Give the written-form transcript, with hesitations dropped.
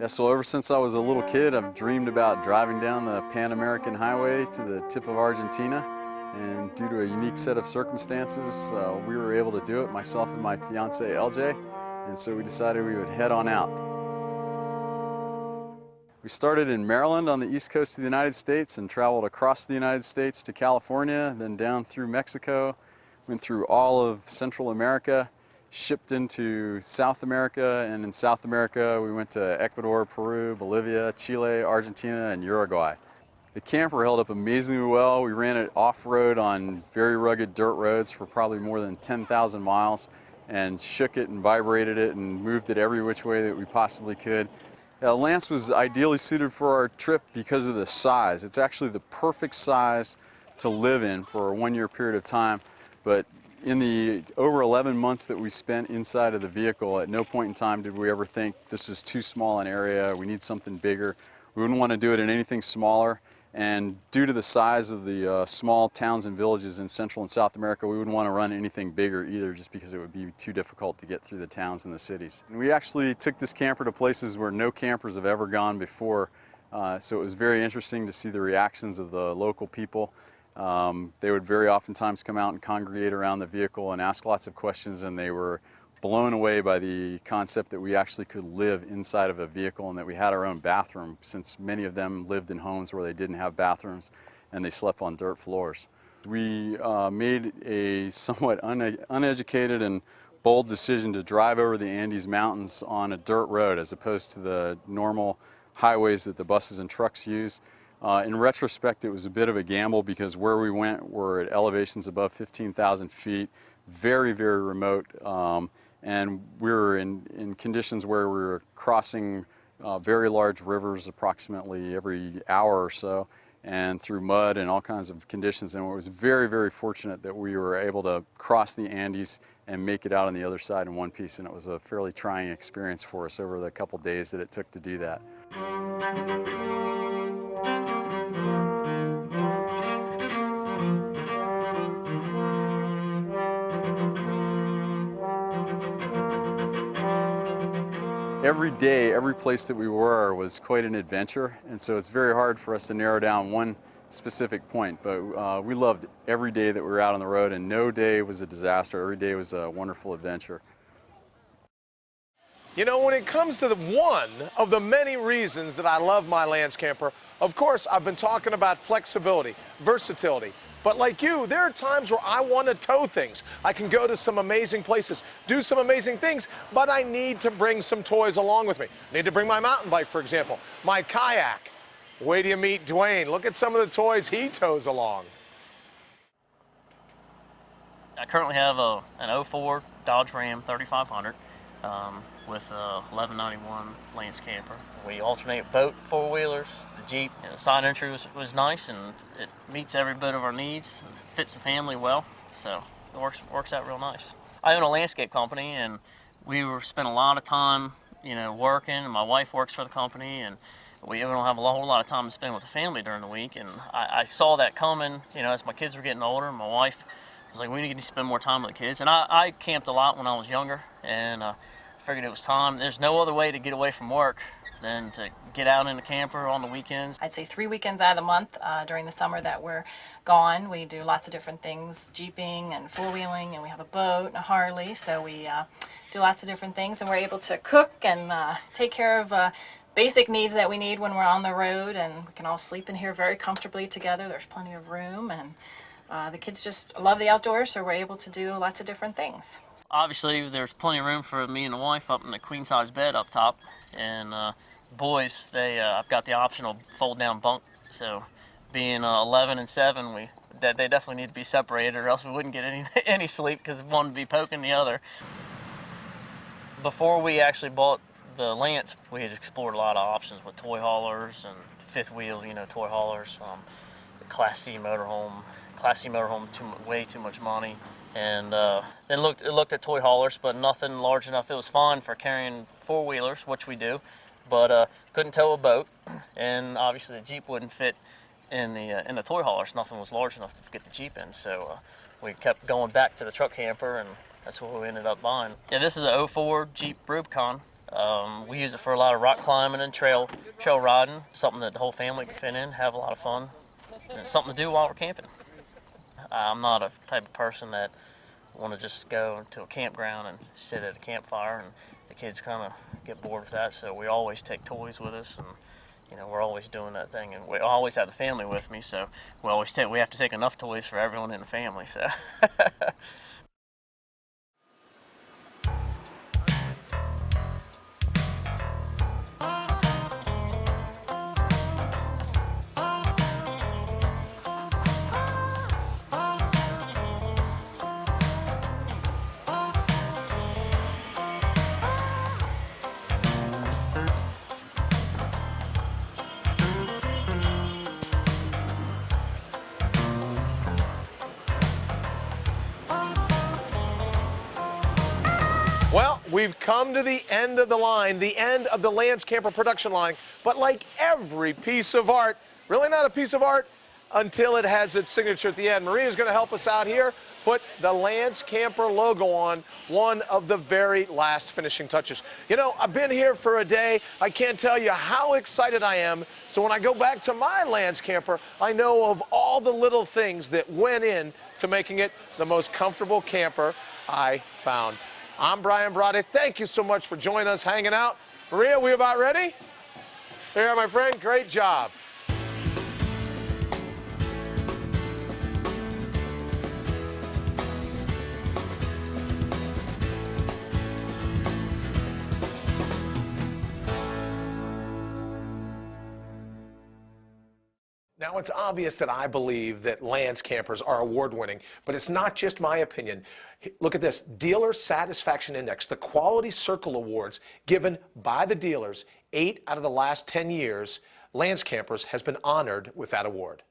Yeah, so ever since I was a little kid, I've dreamed about driving down the Pan American Highway to the tip of Argentina. And due to a unique set of circumstances, we were able to do it, myself and my fiance LJ. And so we decided we would head on out. We started in Maryland on the east coast of the United States and traveled across the United States to California, then down through Mexico, went through all of Central America, shipped into South America, and in South America we went to Ecuador, Peru, Bolivia, Chile, Argentina, and Uruguay. The camper held up amazingly well. We ran it off-road on very rugged dirt roads for probably more than 10,000 miles and shook it and vibrated it and moved it every which way that we possibly could. Lance was ideally suited for our trip because of the size. It's actually the perfect size to live in for a one-year period of time, but in the over 11 months that we spent inside of the vehicle, at no point in time did we ever think this is too small an area, we need something bigger. We wouldn't want to do it in anything smaller, and due to the size of the small towns and villages in Central and South America, we wouldn't want to run anything bigger either, just because it would be too difficult to get through the towns and the cities. And we actually took this camper to places where no campers have ever gone before, so it was very interesting to see the reactions of the local people. They would very oftentimes come out and congregate around the vehicle and ask lots of questions, and they were blown away by the concept that we actually could live inside of a vehicle and that we had our own bathroom, since many of them lived in homes where they didn't have bathrooms and they slept on dirt floors. We made a somewhat uneducated and bold decision to drive over the Andes Mountains on a dirt road as opposed to the normal highways that the buses and trucks use. In retrospect, it was a bit of a gamble because where we went were at elevations above 15,000 feet, very, very remote, and we were in conditions where we were crossing very large rivers approximately every hour or so, and through mud and all kinds of conditions. And it was very, very fortunate that we were able to cross the Andes and make it out on the other side in one piece, and it was a fairly trying experience for us over the couple days that it took to do that. Every day, every place that we were was quite an adventure, and so it's very hard for us to narrow down one specific point, but we loved every day that we were out on the road, and no day was a disaster. Every day was a wonderful adventure. You know, when it comes to one of the many reasons that I love my Lance camper, of course, I've been talking about flexibility, versatility. But like you, there are times where I want to tow things. I can go to some amazing places, do some amazing things, but I need to bring some toys along with me. I need to bring my mountain bike, for example, my kayak. Wait till you meet Dwayne. Look at some of the toys he tows along. I currently have an 04 Dodge Ram 3500 with a 1191 Lance camper. We alternate boat, four-wheelers, the Jeep. And the side entry was nice, and it meets every bit of our needs, fits the family well, so it works out real nice. I own a landscape company, and we spent a lot of time, working, and my wife works for the company, and we don't have a whole lot of time to spend with the family during the week, and I saw that coming, as my kids were getting older. My wife was like, we need to spend more time with the kids, and I camped a lot when I was younger, and figured it was time. There's no other way to get away from work than to get out in the camper on the weekends. I'd say 3 weekends out of the month during the summer that we're gone. We do lots of different things, jeeping and four-wheeling, and we have a boat and a Harley, so we do lots of different things, and we're able to cook and take care of basic needs that we need when we're on the road, and we can all sleep in here very comfortably together. There's plenty of room, and the kids just love the outdoors, so we're able to do lots of different things. Obviously, there's plenty of room for me and the wife up in the queen-size bed up top, and boys, I've got the optional fold-down bunk. So, being 11 and 7, they definitely need to be separated, or else we wouldn't get any sleep because one would be poking the other. Before we actually bought the Lance, we had explored a lot of options with toy haulers and fifth wheel, toy haulers, Class C motorhome. Class C motorhome, way too much money. And then looked at toy haulers, but nothing large enough. It was fine for carrying four-wheelers, which we do, but couldn't tow a boat, and obviously the Jeep wouldn't fit in the toy haulers. Nothing was large enough to get the Jeep in, so we kept going back to the truck camper, and that's what we ended up buying. Yeah, this is a 04 Jeep Rubicon. We use it for a lot of rock climbing and trail riding, something that the whole family can fit in, have a lot of fun, and it's something to do while we're camping. I'm not a type of person that want to just go to a campground and sit at a campfire, and the kids kind of get bored with that, so we always take toys with us, and we're always doing that thing, and we always have the family with me, so we have to take enough toys for everyone in the family, so. Well, we've come to the end of the line, the end of the Lance Camper production line. But like every piece of art, really not a piece of art until it has its signature at the end. Maria's going to help us out here, put the Lance Camper logo on one of the very last finishing touches. I've been here for a day. I can't tell you how excited I am. So when I go back to my Lance Camper, I know of all the little things that went in to making it the most comfortable camper I found. I'm Brian Brade. Thank you so much for joining us, hanging out. Maria, we about ready? There you are, my friend. Great job. Now, it's obvious that I believe that Lance campers are award-winning, but it's not just my opinion. Look at this, Dealer Satisfaction Index, the Quality Circle Awards given by the dealers 8 out of the last 10 years, Lance Campers has been honored with that award.